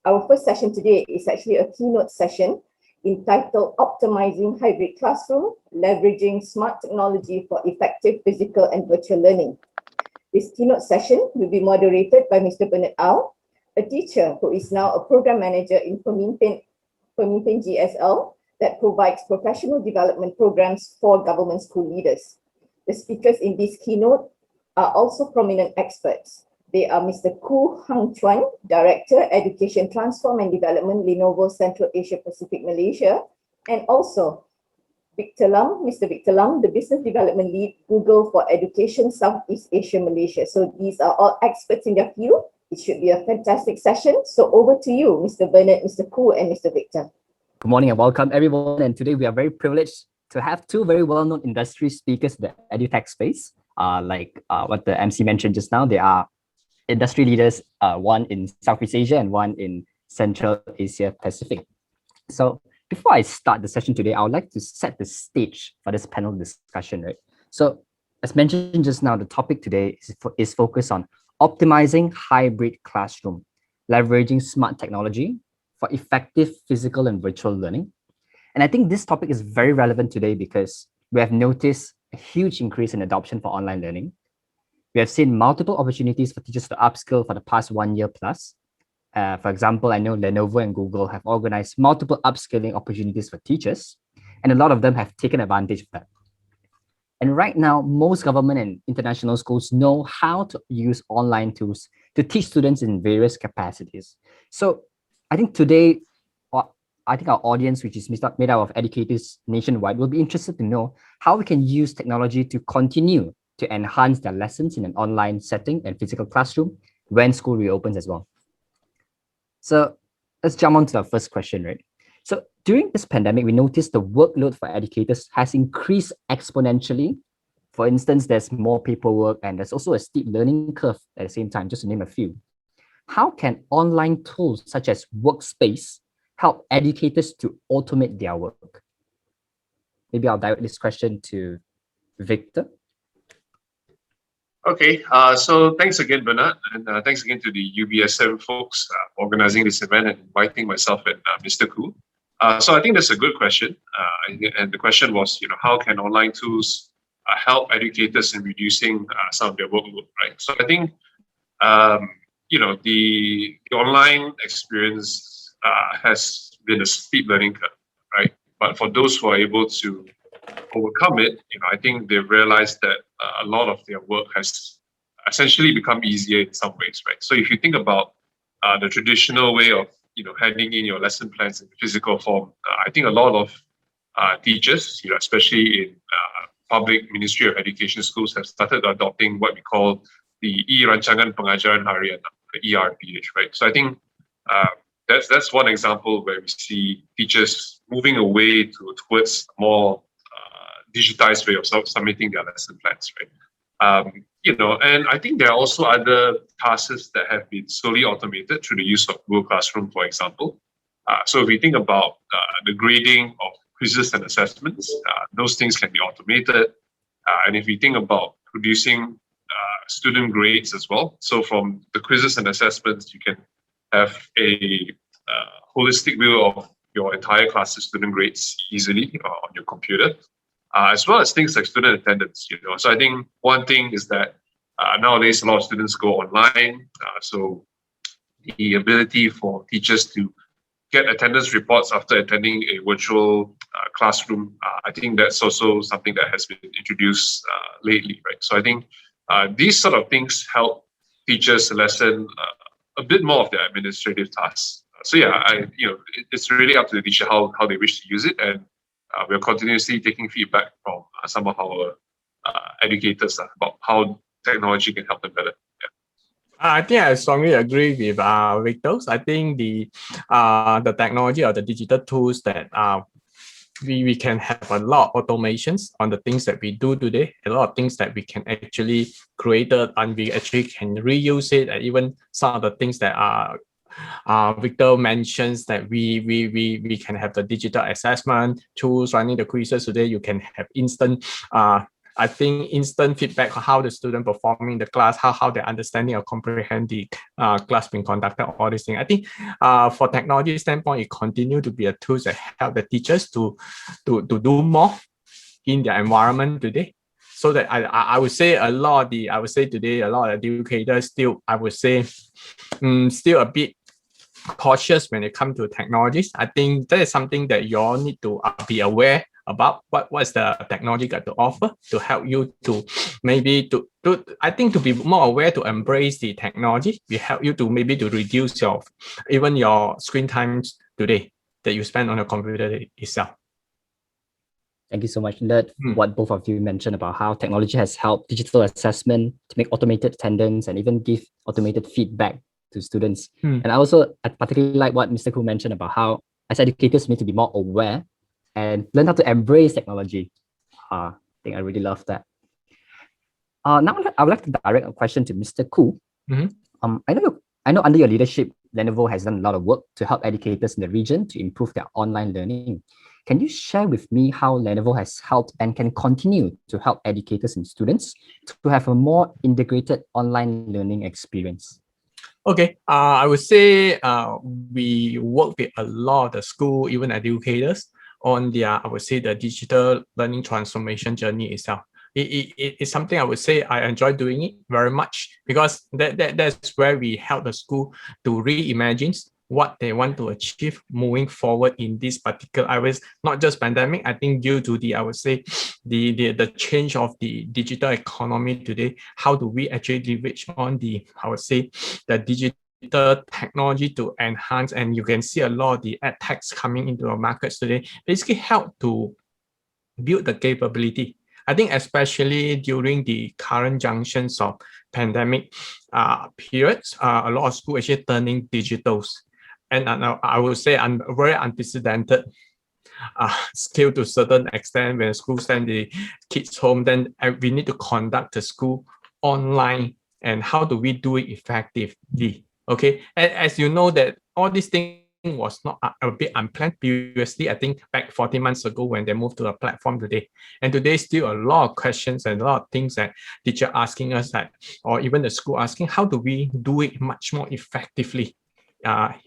Our first session today is actually a keynote session entitled Optimizing Hybrid Classroom, Leveraging Smart Technology for Effective Physical and Virtual Learning. This keynote session will be moderated by Mr. Bernard Au, a teacher who is now a program manager in Pemimpin GSL that provides professional development programs for government school leaders. The speakers in this keynote are also prominent experts. They are Mr. Khoo Chuan, Director, Education Transform and Development, Lenovo Central Asia Pacific Malaysia, and also Mr. Victor Lam, the Business Development Lead, Google for Education, Southeast Asia, Malaysia. So these are all experts in their field. It should be a fantastic session. So over to you, Mr. Bernard, Mr. Khoo, and Mr. Victor. Good morning and welcome everyone. And today we are very privileged to have two very well-known industry speakers in the edutech space. What the MC mentioned just now, they are industry leaders, one in Southeast Asia and one in Central Asia Pacific. So before I start the session today, I would like to set the stage for this panel discussion, right? So as mentioned just now, the topic today is focused on optimizing hybrid classroom, leveraging smart technology for effective physical and virtual learning. And I think this topic is very relevant today because we have noticed a huge increase in adoption for online learning. We have seen multiple opportunities for teachers to upskill for the past 1 year plus. For example, I know Lenovo and Google have organized multiple upskilling opportunities for teachers, and a lot of them have taken advantage of that. And right now, most government and international schools know how to use online tools to teach students in various capacities. So I think today, our audience, which is made up of educators nationwide, will be interested to know how we can use technology to continue to enhance their lessons in an online setting and physical classroom when school reopens as well. So let's jump on to our first question, right? So during this pandemic, we noticed the workload for educators has increased exponentially. For instance, there's more paperwork and there's also a steep learning curve at the same time, just to name a few. How can online tools such as Workspace help educators to automate their work? Maybe I'll direct this question to Victor. Okay, so thanks again, Bernard, and thanks again to the UBSM folks for organizing this event and inviting myself and Mr. Khoo. So I think that's a good question, and the question was, how can online tools help educators in reducing some of their workload, right? So I think, the online experience has been a steep learning curve, right? But for those who are able to overcome it, I think they've realized that a lot of their work has essentially become easier in some ways, right? So if you think about the traditional way of handing in your lesson plans in physical form, I think a lot of teachers, especially in public Ministry of Education schools, have started adopting what we call the E-Rancangan Pengajaran Harian, the ERPH, right? So I think that's one example where we see teachers moving away towards more digitized way of submitting their lesson plans, right? And I think there are also other tasks that have been slowly automated through the use of Google Classroom, for example. So if we think about the grading of quizzes and assessments, those things can be automated. And if we think about producing student grades as well, so from the quizzes and assessments, you can have a holistic view of your entire class's student grades easily on your computer. As well as things like student attendance, So I think one thing is that nowadays a lot of students go online. So the ability for teachers to get attendance reports after attending a virtual classroom, I think that's also something that has been introduced lately, right? So I think these sort of things help teachers lessen a bit more of their administrative tasks. So yeah, it's really up to the teacher how they wish to use it, and we're continuously taking feedback from some of our educators about how technology can help them better. Yeah. I think I strongly agree with Victor. I think the technology or the digital tools that we can have a lot of automations on the things that we do today, a lot of things that we can actually create and we actually can reuse it, and even some of the things that are Victor mentions that we can have the digital assessment tools running the quizzes today. You can have instant I think instant feedback on how the student performing in the class, how their understanding or comprehend the class being conducted, all these things. I think for technology standpoint, it continue to be a tool that help the teachers to do more in their environment today. So that I would say a lot of the, I would say today, a lot of educators still, I would say, still a bit cautious when it comes to technologies. I think that is something that you all need to be aware about what's the technology got to offer to help you to maybe to I think to be more aware to embrace the technology. We help you to maybe to reduce your even your screen times today that you spend on your computer itself. Thank you so much. That what both of you mentioned about how technology has helped digital assessment to make automated attendance and even give automated feedback to students. And I particularly like what Mr. Khoo mentioned about how as educators we need to be more aware and learn how to embrace technology. I think I really love that. Now I would like to direct a question to Mr. Khoo. I know under your leadership, Lenovo has done a lot of work to help educators in the region to improve their online learning. Can you share with me how Lenovo has helped and can continue to help educators and students to have a more integrated online learning experience? Okay, I would say we work with a lot of the school, even educators, on their, I would say, the digital learning transformation journey itself. It's something I would say I enjoy doing it very much because that's where we help the school to reimagine what they want to achieve moving forward in this particular, I was not just pandemic, I think due to the, I would say, the change of the digital economy today, how do we actually leverage on the, I would say, the digital technology to enhance, and you can see a lot of the ed techs coming into our markets today, basically help to build the capability. I think especially during the current junctions of pandemic periods, a lot of schools actually turning digitals. And I would say I'm very unprecedented scale to a certain extent. When schools send the kids home, then we need to conduct the school online. And how do we do it effectively? Okay, and as you know that all these things was not a bit unplanned previously. I think back 40 months ago when they moved to a platform today, and today still a lot of questions and a lot of things that teacher asking us that, or even the school asking, how do we do it much more effectively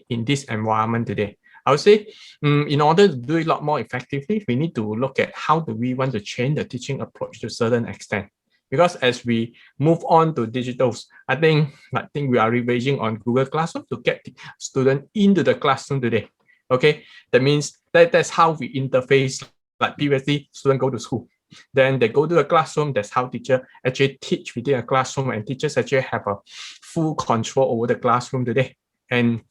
in this environment today? I would say in order to do it a lot more effectively, we need to look at how do we want to change the teaching approach to a certain extent. Because as we move on to digitals, I think we are revising on Google Classroom to get the student into the classroom today. Okay, that means that's how we interface. Like previously, students go to school, then they go to the classroom. That's how teacher actually teach within a classroom, and teachers actually have a full control over the classroom today. And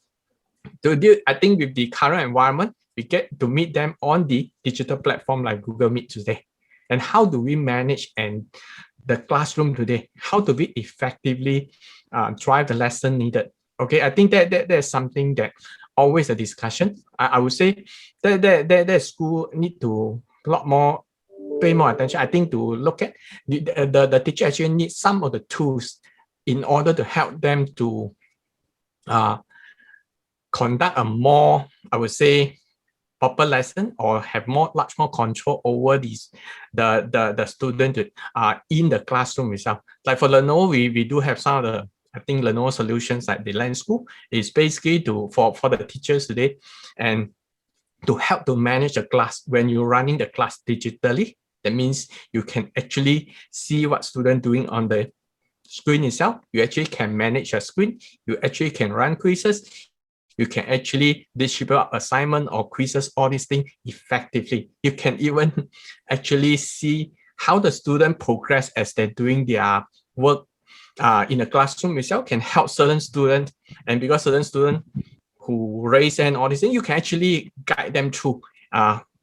to deal, I think with the current environment, we get to meet them on the digital platform like Google Meet today. And how do we manage and the classroom today? How do we effectively drive the lesson needed? Okay, I think there's something that always a discussion. I would say that school need to a lot more pay more attention. I think to look at the teacher actually needs some of the tools in order to help them to conduct a more, I would say, proper lesson or have much more control over the student in the classroom itself. Like for Lenovo, we do have some of the, I think Lenovo solutions like the Lens School is basically for the teachers today and to help to manage the class. When you're running the class digitally, that means you can actually see what student doing on the screen itself. You actually can manage your screen. You actually can run quizzes. You can actually distribute assignment or quizzes, all these things effectively. You can even actually see how the student progress as they're doing their work in the classroom itself can help certain students. And because certain students who raise and all these things, you can actually guide them through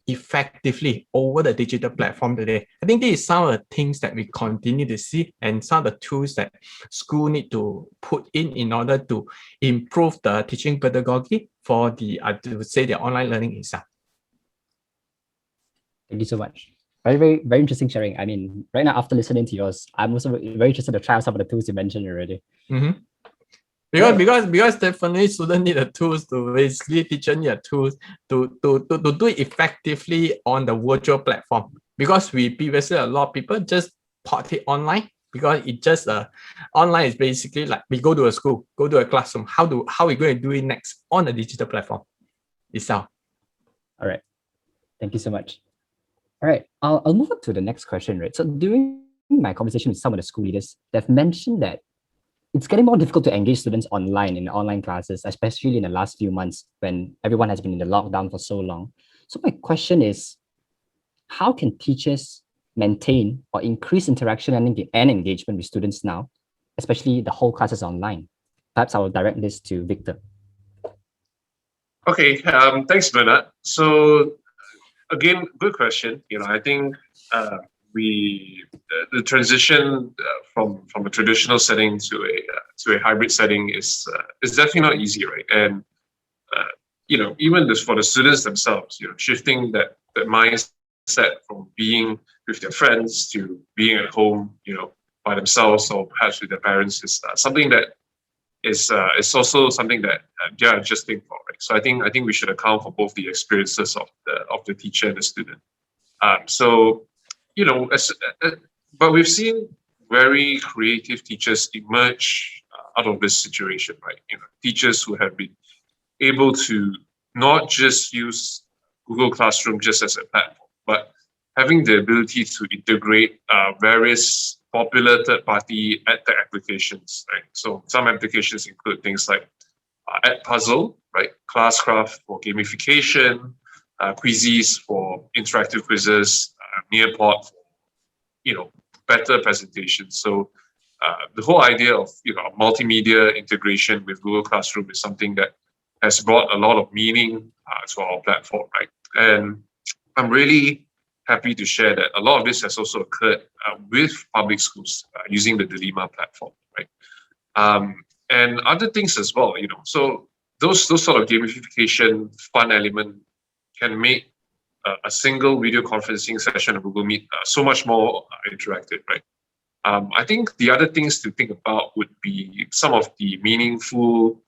effectively over the digital platform today. I think this is some of the things that we continue to see and some of the tools that school need to put in order to improve the teaching pedagogy for the, I would say, the online learning itself. Thank you so much. Very interesting sharing. I mean, right now after listening to yours, I'm also very interested to try some of the tools you mentioned already. Mm-hmm. Because definitely students need the tools to basically teacher need the tools to do it effectively on the virtual platform. Because we previously a lot of people just taught it online, because it just online is basically like we go to a school, go to a classroom. How are we going to do it next on a digital platform itself? All right. Thank you so much. All right. I'll move on to the next question, right? So during my conversation with some of the school leaders, they've mentioned that it's getting more difficult to engage students online in online classes, especially in the last few months when everyone has been in the lockdown for so long. So my question is, how can teachers maintain or increase interaction and engagement with students now, especially the whole classes online? Perhaps I will direct this to Victor. Okay, thanks, Bernard. So again, good question. I think the transition from a traditional setting to a hybrid setting is definitely not easy, right? And even for the students themselves, shifting that mindset from being with their friends to being at home, by themselves or perhaps with their parents is something that is also something that they are adjusting for, right? So I think we should account for both the experiences of the teacher and the student. But we've seen very creative teachers emerge out of this situation, right? Teachers who have been able to not just use Google Classroom just as a platform, but having the ability to integrate various popular third-party edtech applications, right? So some applications include things like Edpuzzle, right? Classcraft for gamification, Quizzes for interactive quizzes, Nearpod for better presentations. So the whole idea of multimedia integration with Google Classroom is something that has brought a lot of meaning to our platform, right? And I'm really happy to share that a lot of this has also occurred with public schools using the Delima platform, right? And other things as well, So those sort of gamification fun element can make a single video conferencing session of Google Meet so much more interactive, right? I think the other things to think about would be some of the meaningful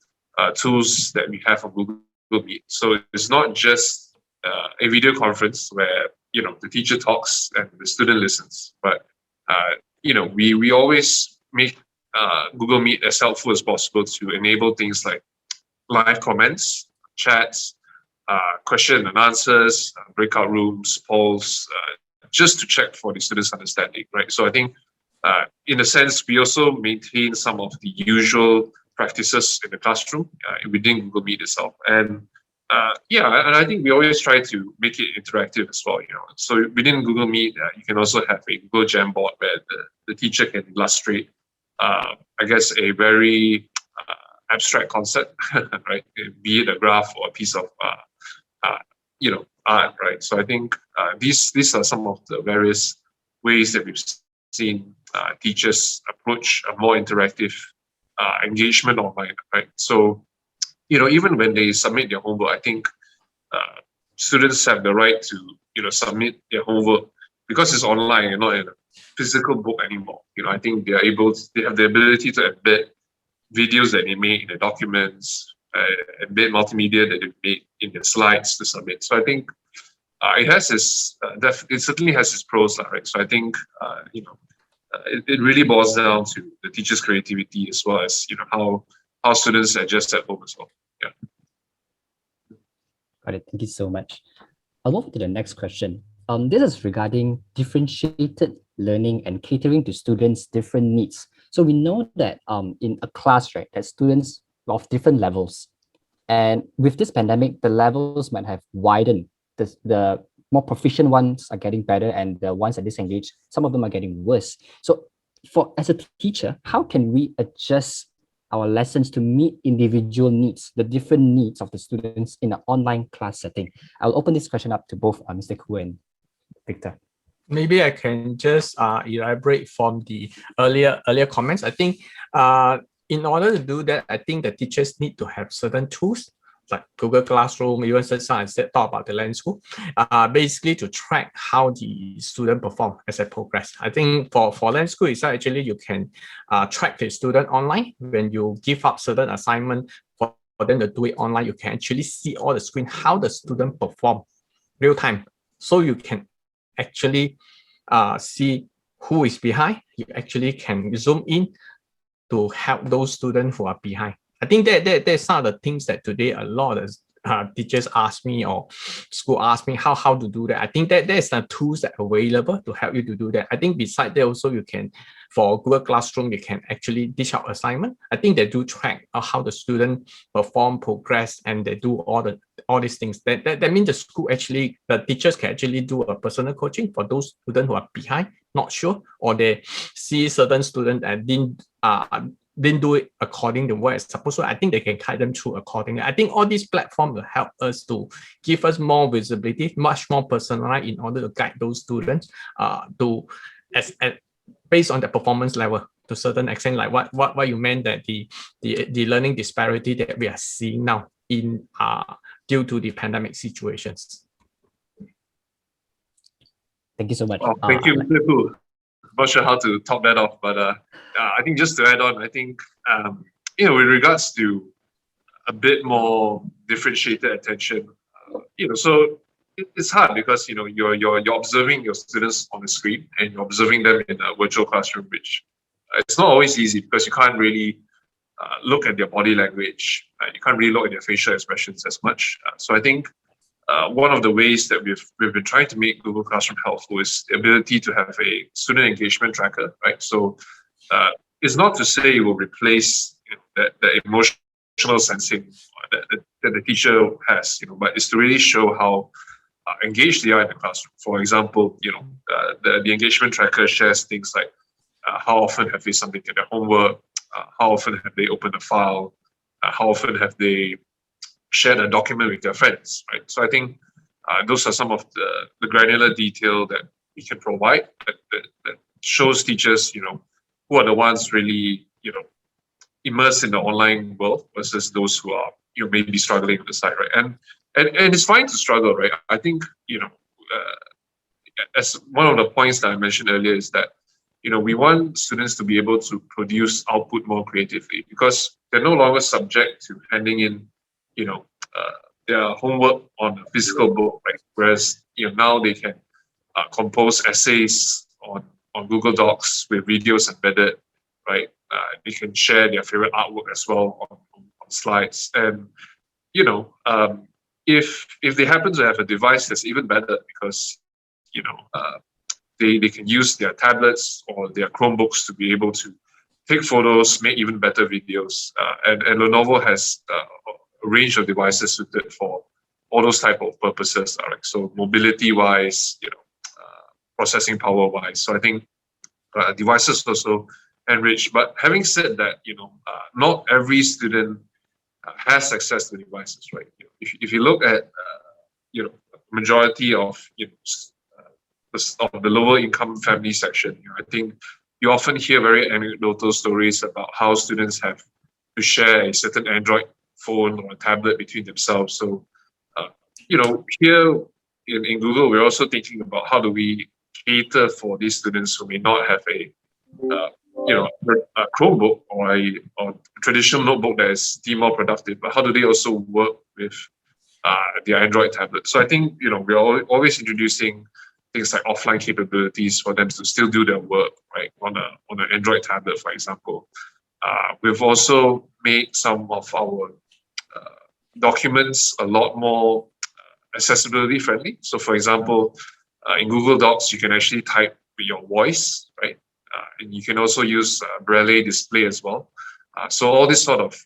tools that we have on Google Meet. So it's not just a video conference where the teacher talks and the student listens, but we always make Google Meet as helpful as possible to enable things like live comments, chats, question and answers, breakout rooms, polls, just to check for the students' understanding, right? So I think, in a sense, we also maintain some of the usual practices in the classroom within Google Meet itself. And and I think we always try to make it interactive as well. So within Google Meet, you can also have a Google Jamboard where the teacher can illustrate, I guess, a very abstract concept, right? Be it a graph or a piece of art, right? So I think these are some of the various ways that we've seen teachers approach a more interactive engagement online, right? So, even when they submit their homework, I think students have the right to, submit their homework because it's online and not in a physical book anymore. I think they have the ability to embed videos that they made in the documents, embed multimedia that they made in their slides to submit. So I think it certainly has its pros, right? So I think, it really boils down to the teacher's creativity as well as, how students adjust at home as well. Yeah. Got it. Thank you so much. I'll move to the next question. This is regarding differentiated learning and catering to students' different needs. So we know that in a class, right, that students of different levels, and with this pandemic, the levels might have widened. The more proficient ones are getting better, and the ones that disengage, some of them are getting worse. So as a teacher, how can we adjust our lessons to meet individual needs, the different needs of the students in an online class setting? I'll open this question up to both Mr. Khoo and Victor. Maybe I can just elaborate from the earlier comments. I think in order to do that, I think the teachers need to have certain tools like Google Classroom, even such as I talk about the Lenovo, basically to track how the student perform as they progress. I think for Lenovo, it's actually you can track the student online. When you give up certain assignment for them to do it online, you can actually see all the screen, how the student perform real time. So you can actually see who is behind, you actually can zoom in to help those students who are behind. I think that's some of the things that today a lot of teachers ask me or school ask me how to do that. I think that there's the tools that are available to help you to do that. I think besides that also you can, for Google Classroom, you can actually dish out assignment. I think they do track how the student perform, progress, and they do all these things. That means the school actually, the teachers can actually do a personal coaching for those students who are behind, not sure, or they see certain students and didn't do it according to what it's supposed to. I think they can guide them through accordingly. I think all these platforms will help us to give us more visibility, much more personalized in order to guide those students to as based on the performance level to certain extent, like what you meant, that the learning disparity that we are seeing now in due to the pandemic situations. Thank you so much. Oh, thank you, Khoo. Not sure how to top that off, but I think just to add on, I think with regards to a bit more differentiated attention, so it's hard because you're observing your students on the screen and you're observing them in a virtual classroom, which it's not always easy because you can't really look at their body language. You can't really look at their facial expressions as much. So I think one of the ways that we've been trying to make Google Classroom helpful is the ability to have a student engagement tracker, right? So it's not to say it will replace the emotional sensing that the teacher has, but it's to really show how engaged they are in the classroom. For example, the engagement tracker shares things like how often have they submitted their homework, how often have they opened a file, how often have they shared a document with their friends, right? So I think those are some of the granular detail that we can provide that shows teachers, who are the ones really, immersed in the online world versus those who are, maybe struggling with the side, right? And it's fine to struggle, right? I think, as one of the points that I mentioned earlier is that, we want students to be able to produce output more creatively because they're no longer subject to handing in their homework on a physical book, right? Whereas now they can compose essays on Google Docs with videos embedded, right? They can share their favorite artwork as well on slides, and if they happen to have a device, that's even better because they can use their tablets or their Chromebooks to be able to take photos, make even better videos, and Lenovo has a range of devices suited for all those type of purposes, right? So mobility-wise, processing power-wise. So I think devices also enrich. But having said that, not every student has access to devices, right? If you look at majority of the lower income family section, I think you often hear very anecdotal stories about how students have to share a certain Android phone or a tablet between themselves. So, here in Google, we're also thinking about how do we cater for these students who may not have a Chromebook or a traditional notebook that is still more productive, but how do they also work with their Android tablet? So I think, we're always introducing things like offline capabilities for them to still do their work, right, on an Android tablet, for example. We've also made some of our documents a lot more accessibility friendly. So for example, in Google Docs, you can actually type with your voice, right? And you can also use Braille display as well. So all these sort of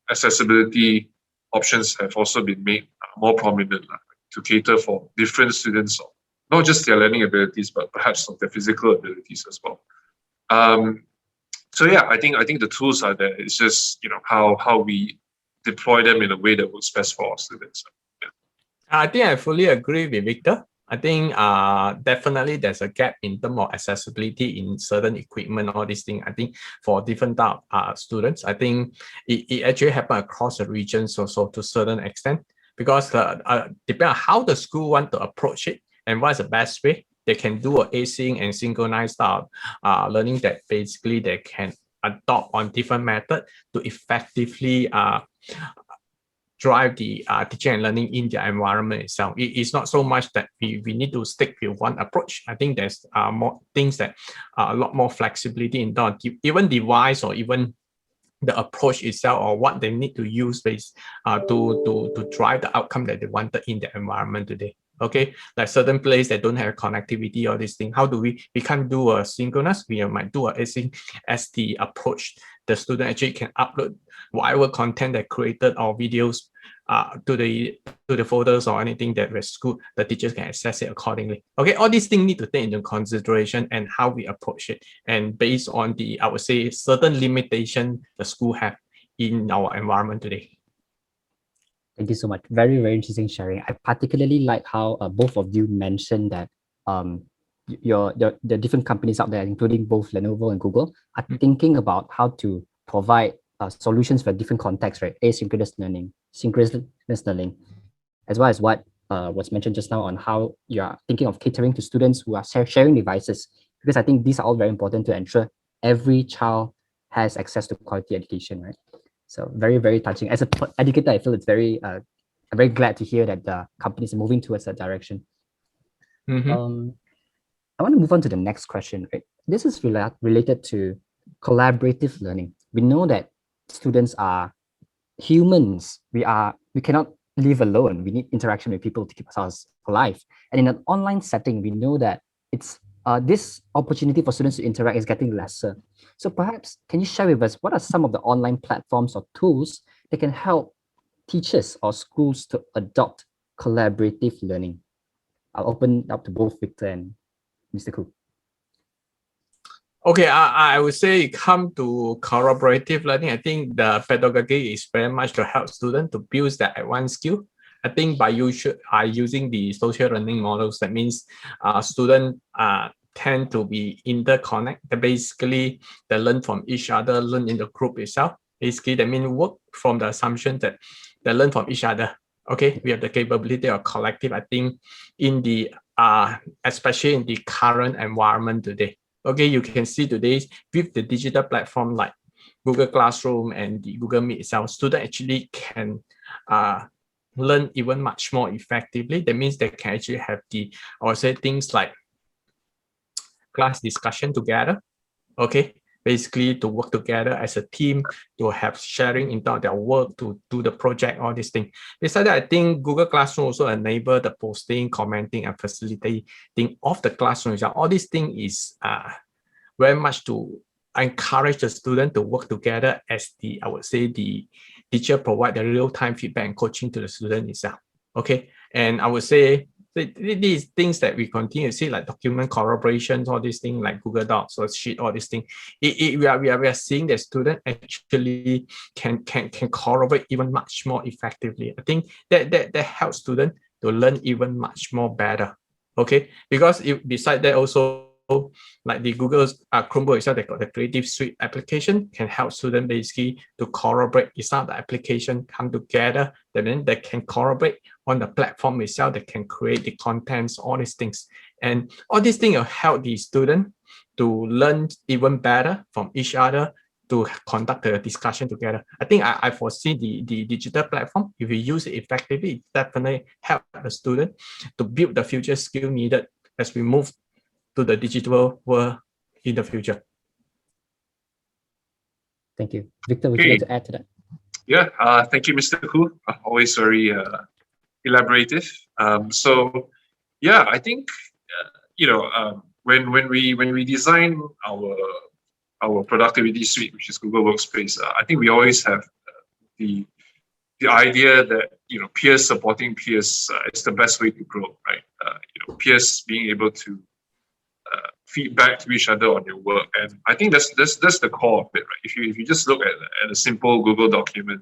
accessibility options have also been made more prominent to cater for different students, not just their learning abilities, but perhaps of their physical abilities as well. So yeah, I think the tools are there. It's just how we deploy them in a way that works best for our students. Yeah. I think I fully agree with Victor. I think definitely there's a gap in terms of accessibility in certain equipment, all these things. I think for different type students, I think it actually happens across the regions also to a certain extent, because depending on how the school want to approach it and what's the best way, they can do an async and synchronized learning that basically they can adopt on different method to effectively drive the teaching and learning in the environment itself. It's not so much that we need to stick with one approach. I think there's more things that are a lot more flexibility in that, even device or even the approach itself or what they need to use based to drive the outcome that they wanted in the environment today. Okay, like certain place that don't have connectivity or this thing, how do we can't do a synchronous, we might do a async as the approach. The student actually can upload whatever content they created or videos to the folders or anything that was school, the teachers can access it accordingly. Okay, all these things need to take into consideration and how we approach it, and based on the, I would say, certain limitation the school have in our environment today. Thank you so much. Very, very interesting sharing. I particularly like how both of you mentioned that the different companies out there, including both Lenovo and Google, are thinking about how to provide solutions for different contexts, right? Asynchronous learning, synchronous learning, as well as what was mentioned just now on how you are thinking of catering to students who are sharing devices, because I think these are all very important to ensure every child has access to quality education, right? So very, very touching. As an educator, I feel it's very, I'm very glad to hear that the companies are moving towards that direction. I want to move on to the next question, right? This is related to collaborative learning. We know that students are humans. We cannot live alone. We need interaction with people to keep ourselves alive. And in an online setting, we know that it's this opportunity for students to interact is getting lesser. So perhaps, can you share with us what are some of the online platforms or tools that can help teachers or schools to adopt collaborative learning? I'll open up to both Victor and Mr. Khoo. Okay, I would say come to collaborative learning. I think the pedagogy is very much to help students to build that advanced skill. I think by using the social learning models, that means students tend to be interconnected. Basically, they learn from each other, learn in the group itself. Basically, that means work from the assumption that they learn from each other. Okay, we have the capability of collective. I think in the especially in the current environment today. Okay, you can see today with the digital platform like Google Classroom and the Google Meet itself, students actually can learn even much more effectively. That means they can actually have the, I would say, things like class discussion together. Okay, basically to work together as a team, to have sharing in their work, to do the project, all these things. Besides that, I think Google Classroom also enable the posting, commenting, and facilitating of the classroom. All these things is very much to encourage the student to work together as the, I would say, the teacher provide the real-time feedback and coaching to the student itself. Okay, and I would say these things that we continue to see, like document collaborations, all these things like Google Docs or Sheet, all these things, we are seeing that student actually can collaborate even much more effectively. I think that helps students to learn even much more better. Okay, because beside that also, like the Google's Chromebook itself, they got the Creative Suite application, can help students basically to collaborate. It's not the application come together, then they can collaborate on the platform itself. They can create the contents, all these things. And all these things will help the student to learn even better from each other, to conduct a discussion together. I think I foresee the digital platform, if you use it effectively, it definitely help the student to build the future skill needed as we move to the digital world in the future. Thank you. Victor, would you like to add to that? Yeah, thank you, Mr. Khoo. Always very elaborative. So, yeah, I think when we design our productivity suite, which is Google Workspace, I think we always have the idea that peers supporting peers is the best way to grow, right? Peers being able to feedback to each other on your work, and I think that's the core of it, right? If you just look at a simple Google document,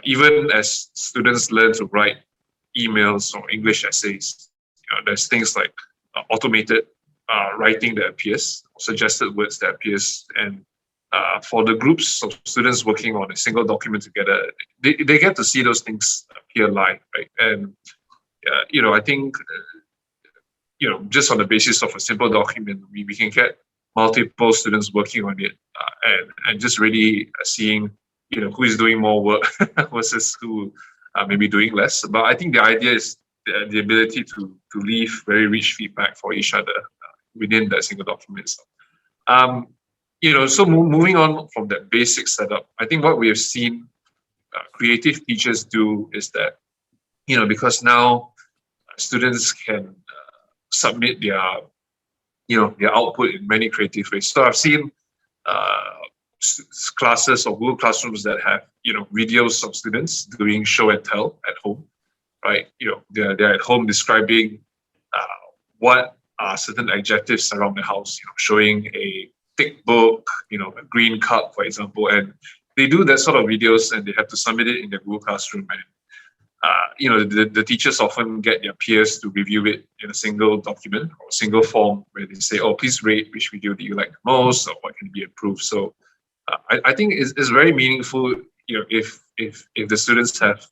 even as students learn to write emails or English essays, there's things like automated writing that appears, suggested words that appears, and for the groups of students working on a single document together, they get to see those things appear live, right? And I think just on the basis of a simple document, we can get multiple students working on it, and just really seeing who is doing more work versus who maybe doing less. But I think the idea is the ability to leave very rich feedback for each other within that single document. So moving on from that basic setup, I think what we have seen creative teachers do is that, because now students can submit their output in many creative ways. So I've seen classes or Google Classrooms that have, videos of students doing show and tell at home, right? They're at home describing what are certain adjectives around the house, showing a thick book, a green cup, for example, and they do that sort of videos and they have to submit it in the Google Classroom. And the teachers often get their peers to review it in a single document or single form where they say, oh, please rate which video do you like the most or what can be improved. So I think it's very meaningful, if the students have,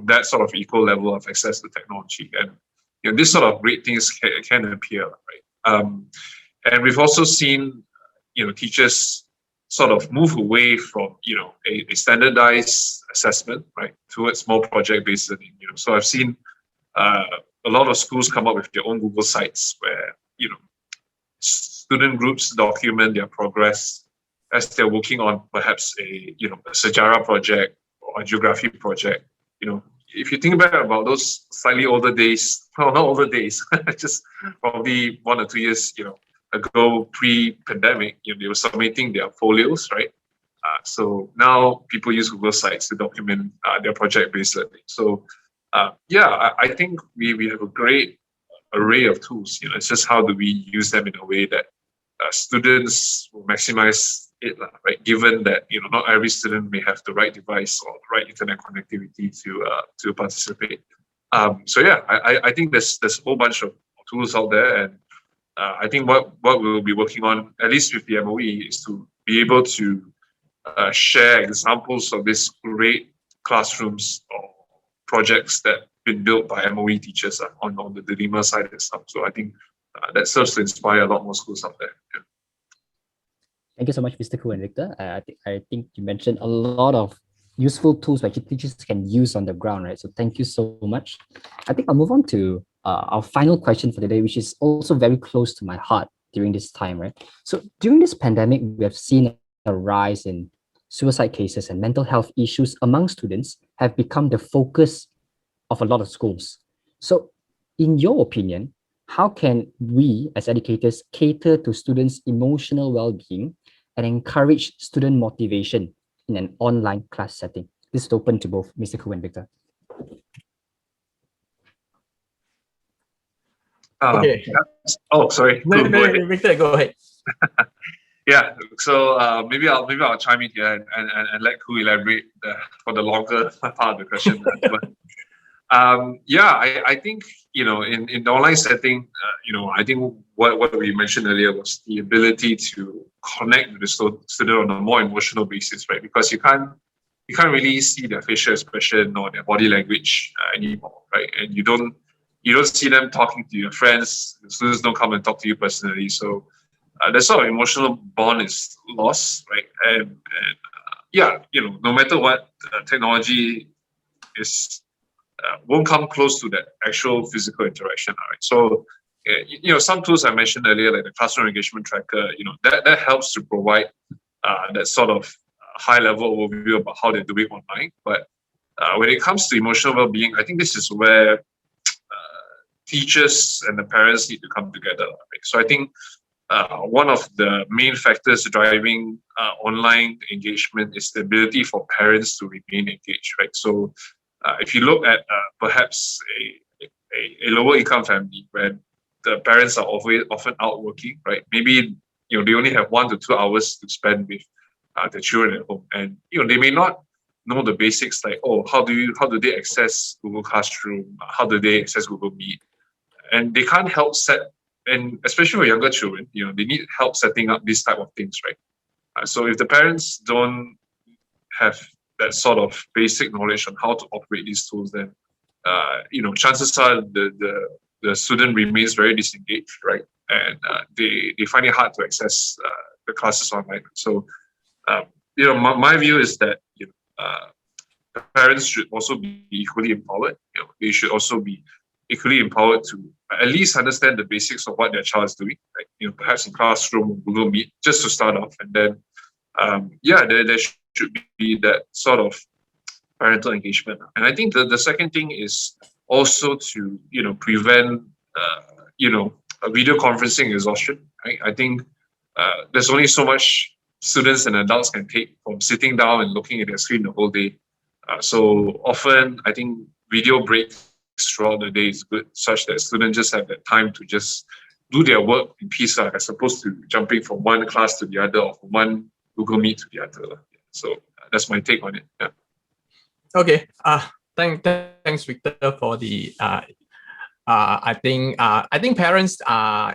that sort of equal level of access to technology. And this sort of great things can appear, right? And we've also seen, teachers sort of move away from, a standardized assessment, right, towards more project-based learning. So I've seen a lot of schools come up with their own Google sites where, student groups document their progress as they're working on perhaps a Sejarah project or a geography project. If you think back about those slightly older days, well, not older days, just probably 1 or 2 years, ago, pre-pandemic, they were submitting their folios, right? So now people use Google Sites to document their project-based learning. So I think we have a great array of tools. It's just how do we use them in a way that students will maximize it, right? Given that not every student may have the right device or the right internet connectivity to participate. I think there's a whole bunch of tools out there, and I think what we'll be working on, at least with the MOE, is to be able to share examples of these great classrooms or projects that have been built by MOE teachers on the DEMA side and stuff. So I think that serves to inspire a lot more schools out there. Yeah. Thank you so much, Mr. Khoo and Victor. I think you mentioned a lot of useful tools that teachers can use on the ground, right? So thank you so much. I think I'll move on to our final question for today, which is also very close to my heart during this time, right? So during this pandemic, we have seen a rise in suicide cases, and mental health issues among students have become the focus of a lot of schools. So in your opinion, how can we as educators cater to students' emotional well-being and encourage student motivation in an online class setting? This is open to both Mr. Khoo and Victor. Okay. Oh, sorry. No, Victor, go ahead. Yeah. So maybe I'll chime in here and let Khoo elaborate for the longer part of the question. I think in the online setting, I think what we mentioned earlier was the ability to connect with the student on a more emotional basis, right? Because you can't really see their facial expression or their body language anymore, right? And you don't see them talking to your friends. The students don't come and talk to you personally, so that sort of emotional bond is lost, right? And no matter what, technology is won't come close to that actual physical interaction, right? So some tools I mentioned earlier, like the classroom engagement tracker, that helps to provide that sort of high level overview about how they're doing online. But when it comes to emotional well-being, I think this is where teachers and the parents need to come together, right? So I think one of the main factors driving online engagement is the ability for parents to remain engaged, right? So if you look at perhaps a lower income family where the parents are often out working, right? Maybe they only have 1 to 2 hours to spend with the children at home, and they may not know the basics like, how do they access Google Classroom? How do they access Google Meet? And they can't help and especially for younger children, they need help setting up these type of things, right? So if the parents don't have that sort of basic knowledge on how to operate these tools, then chances are the student remains very disengaged, right? And they find it hard to access the classes online. So my view is that parents should also be equally empowered. They should also be equally empowered to at least understand the basics of what their child is doing, right? Perhaps in classroom, Google Meet, just to start off, and then there should be that sort of parental engagement. And I think the second thing is also to prevent video conferencing exhaustion. Right? I think there's only so much students and adults can take from sitting down and looking at their screen the whole day. So often, I think video breaks throughout the day is good, such that students just have that time to just do their work in peace, as opposed to jumping from one class to the other or from one Google Meet to the other. So that's my take on it. Yeah. Okay. Thanks, Victor, for the I think parents'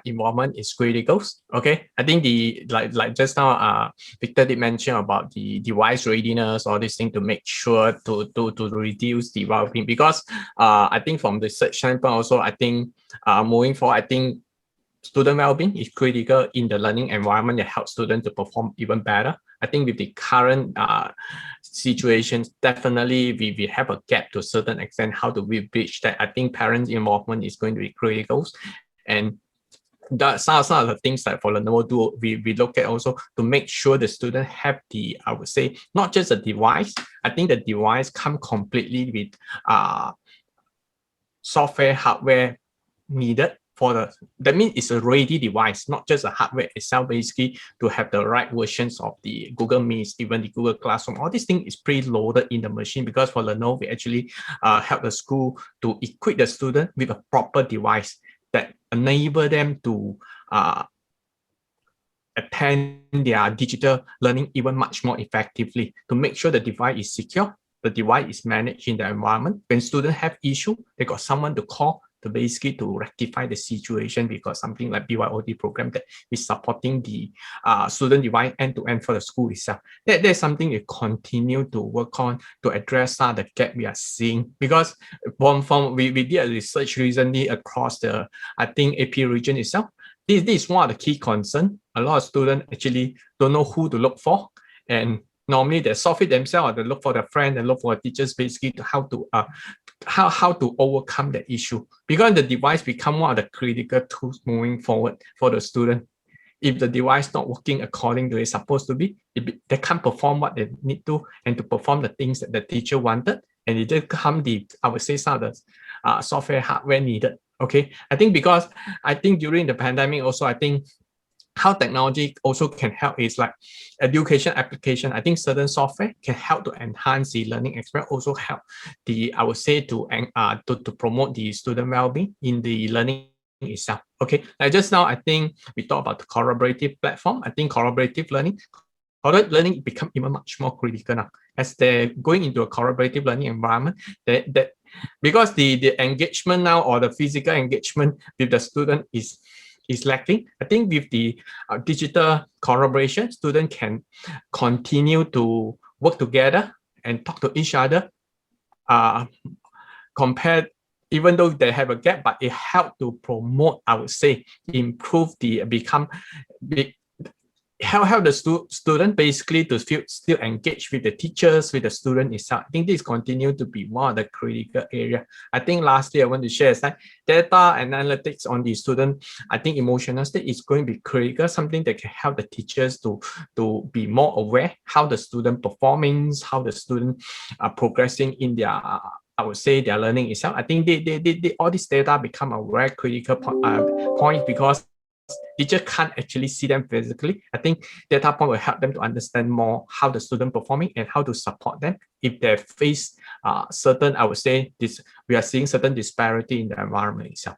involvement is critical. Okay, I think like just now, Victor did mention about the device readiness, all these things to make sure to reduce the well-being, because I think from the research standpoint also, I think moving forward, I think student well-being is critical in the learning environment that helps students to perform even better. I think with the current situations, definitely we have a gap to a certain extent. How do we bridge that? I think parents' involvement is going to be critical. And some of the things that for Lenovo we look at also to make sure the student have the, I would say, not just a device. I think the device come completely with software, hardware needed. That means it's a ready device, not just a hardware itself, basically to have the right versions of the Google Meet, even the Google Classroom. All these things is preloaded in the machine, because for Lenovo, we actually help the school to equip the student with a proper device that enable them to attend their digital learning even much more effectively, to make sure the device is secure, the device is managed in the environment. When students have issue, they got someone to call to basically to rectify the situation, because something like BYOD program that is supporting the student device end-to-end for the school itself. That's something we continue to work on to address the gap we are seeing, because we did a research recently across the, I think, AP region itself. This is one of the key concerns. A lot of students actually don't know who to look for, and normally they solve it themselves, or they look for their friend and look for teachers, basically to how to overcome the issue, because the device become one of the critical tools moving forward for the student. If the device not working according to it's supposed to be, they can't perform what they need to, and to perform the things that the teacher wanted, and it didn't come I would say some of the software hardware needed. Okay, I think because during the pandemic also, I think how technology also can help is like education application. I think certain software can help to enhance the learning experience, also help I would say to promote the student well-being in the learning itself. Okay, like just now, I think we talked about the collaborative platform. I think collaborative learning become even much more critical now as they're going into a collaborative learning environment. That because the engagement now, or the physical engagement with the student is lacking. I think with the digital collaboration, students can continue to work together and talk to each other. Even though they have a gap, but it helped to promote, I would say, improve help the student basically to still engage with the teachers, with the student itself. I think this continue to be one of the critical area. I think lastly, I want to share is that data and analytics on the student, I think emotional state is going to be critical, something that can help the teachers to be more aware how the student performing, how the student are progressing in their, I would say, their learning itself. I think all this data become a very critical point, because teacher can't actually see them physically. I think data point will help them to understand more how the student performing and how to support them if they face certain, I would say, we are seeing certain disparity in the environment itself.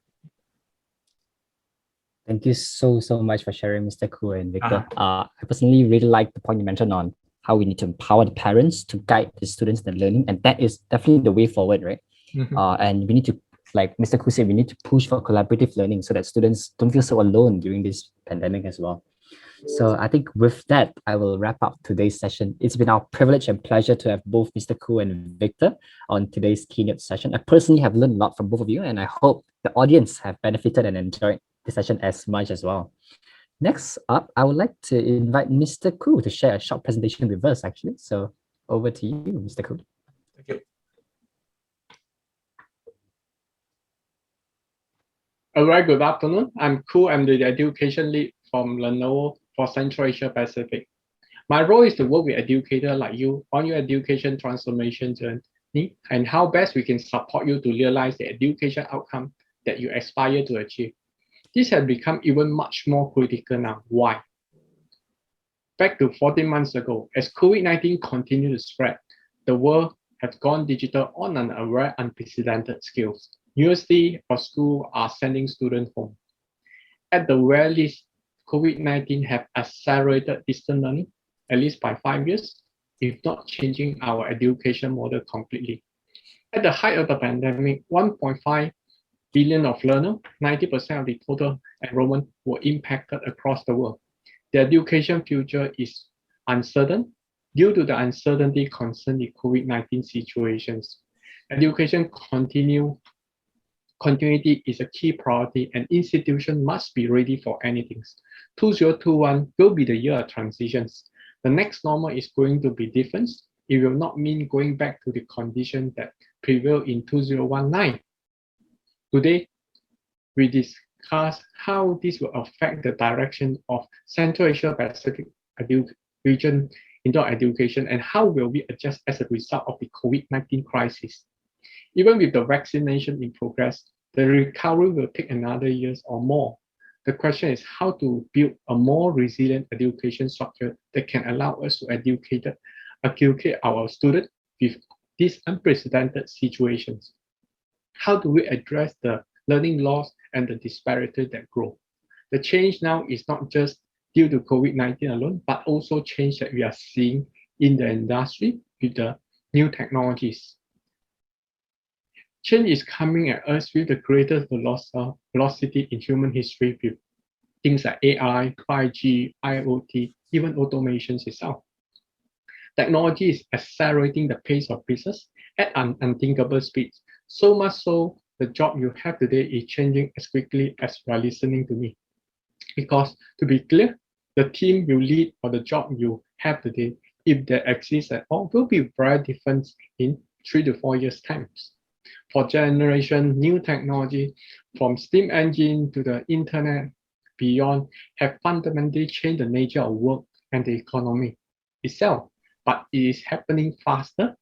Thank you so much for sharing, Mr. Khoo and Victor. I personally really like the point you mentioned on how we need to empower the parents to guide the students in the learning, and that is definitely the way forward, right? Mm-hmm. And we need to, like Mr. Khoo said, we need to push for collaborative learning so that students don't feel so alone during this pandemic as well. So I think with that, I will wrap up today's session. It's been our privilege and pleasure to have both Mr. Khoo and Victor on today's keynote session. I personally have learned a lot from both of you, and I hope the audience have benefited and enjoyed the session as much as well. Next up, I would like to invite Mr. Khoo to share a short presentation with us, actually. So over to you, Mr. Khoo. Thank you. A very good afternoon. I'm Khoo. I'm the education lead from Lenovo for Central Asia Pacific. My role is to work with educators like you on your education transformation journey and how best we can support you to realize the education outcome that you aspire to achieve. This has become even much more critical now. Why? Back to 14 months ago, as COVID-19 continued to spread, the world has gone digital on a very unprecedented scale. University or school are sending students home. At the very least, COVID-19 have accelerated distance learning, at least by 5 years, if not changing our education model completely. At the height of the pandemic, 1.5 billion of learners, 90% of the total enrollment were impacted across the world. The education future is uncertain due to the uncertainty concerning the COVID-19 situations. Education continuity is a key priority and institutions must be ready for anything. 2021 will be the year of transitions. The next normal is going to be different. It will not mean going back to the condition that prevailed in 2019. Today, we discuss how this will affect the direction of Central Asia Pacific region indoor education and how will we adjust as a result of the COVID-19 crisis. Even with the vaccination in progress, the recovery will take another year or more. The question is how to build a more resilient education structure that can allow us to educate our students with these unprecedented situations. How do we address the learning loss and the disparity that grow? The change now is not just due to COVID-19 alone, but also change that we are seeing in the industry with the new technologies. Change is coming at us with the greatest velocity in human history with things like AI, 5G, IoT, even automations itself. Technology is accelerating the pace of business at an unthinkable speed. So much so, the job you have today is changing as quickly as you are listening to me. Because to be clear, the team you lead or the job you have today, if they exist at all, will be very different in 3 to 4 years' time. For generation, new technology from steam engine to the internet beyond have fundamentally changed the nature of work and the economy itself, but it is happening faster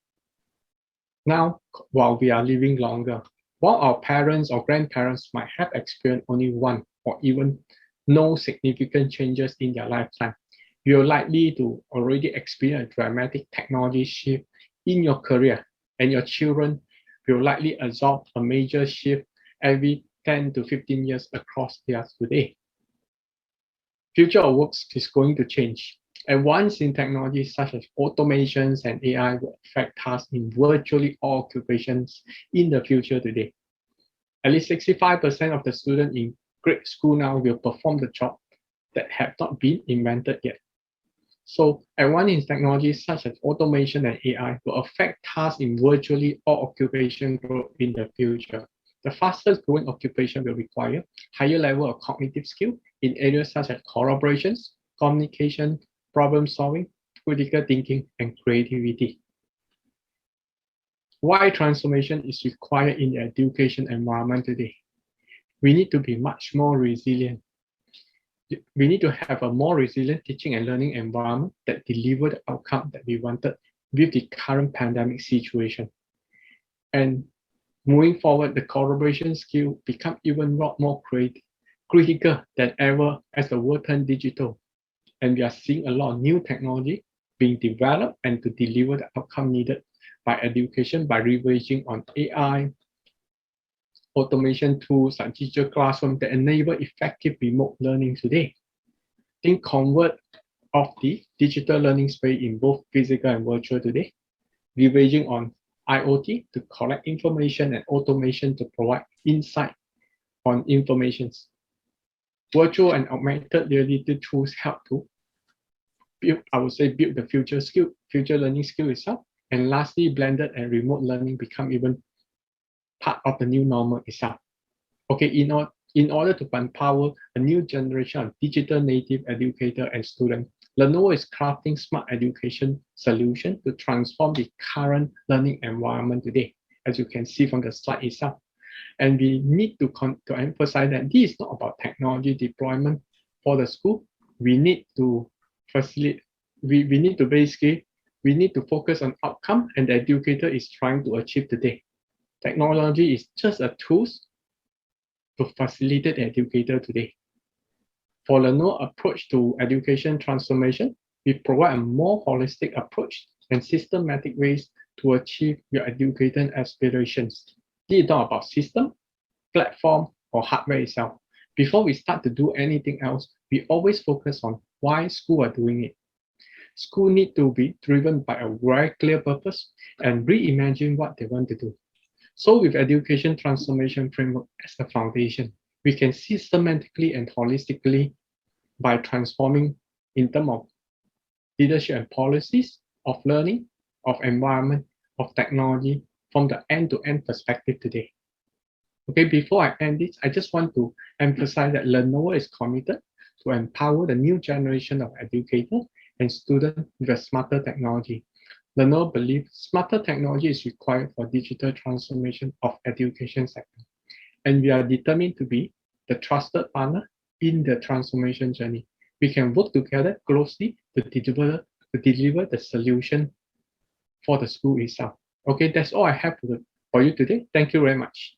now while we are living longer. While our parents or grandparents might have experienced only one or even no significant changes in their lifetime, you're likely to already experience a dramatic technology shift in your career, and your children will likely absorb a major shift every 10 to 15 years across theirs today. Future of work is going to change. Advances in technologies such as automations and AI will affect tasks in virtually all occupations in the future today. At least 65% of the students in grade school now will perform the job that have not been invented yet. So advances in technologies such as automation and AI will affect tasks in virtually all occupation groups in the future. The fastest growing occupation will require higher level of cognitive skill in areas such as collaborations, communication, problem solving, critical thinking, and creativity. Why transformation is required in the education environment today? We need to be much more resilient. We need to have a more resilient teaching and learning environment that delivers the outcome that we wanted with the current pandemic situation. And moving forward, the collaboration skill become even more critical than ever as the world turns digital. And we are seeing a lot of new technology being developed and to deliver the outcome needed by education by leveraging on AI, automation tools like digital classroom that enable effective remote learning today. Think convert of the digital learning space in both physical and virtual today, leveraging on IoT to collect information and automation to provide insight on informations. Virtual and augmented reality tools help to build the future learning skill itself. And lastly, blended and remote learning become even part of the new normal itself. Okay, in order to empower a new generation of digital native educator and students, Lenovo is crafting smart education solution to transform the current learning environment today, as you can see from the slide itself. And we need to emphasize that this is not about technology deployment for the school. We need to facilitate, we need to focus on outcome, and the educator is trying to achieve today. Technology is just a tool to facilitate the educator today. For Lenovo approach to education transformation, we provide a more holistic approach and systematic ways to achieve your education aspirations. This is not about system, platform, or hardware itself. Before we start to do anything else, we always focus on why school are doing it. School need to be driven by a very clear purpose and reimagine what they want to do. So with education transformation framework as the foundation, we can systematically and holistically by transforming in terms of leadership and policies, of learning, of environment, of technology from the end-to-end perspective today. Okay, before I end this, I just want to emphasize that Lenovo is committed to empower the new generation of educators and students with a smarter technology. Lenovo believes smarter technology is required for digital transformation of education sector. And we are determined to be the trusted partner in the transformation journey. We can work together closely to deliver the solution for the school itself. Okay, that's all I have for you today. Thank you very much.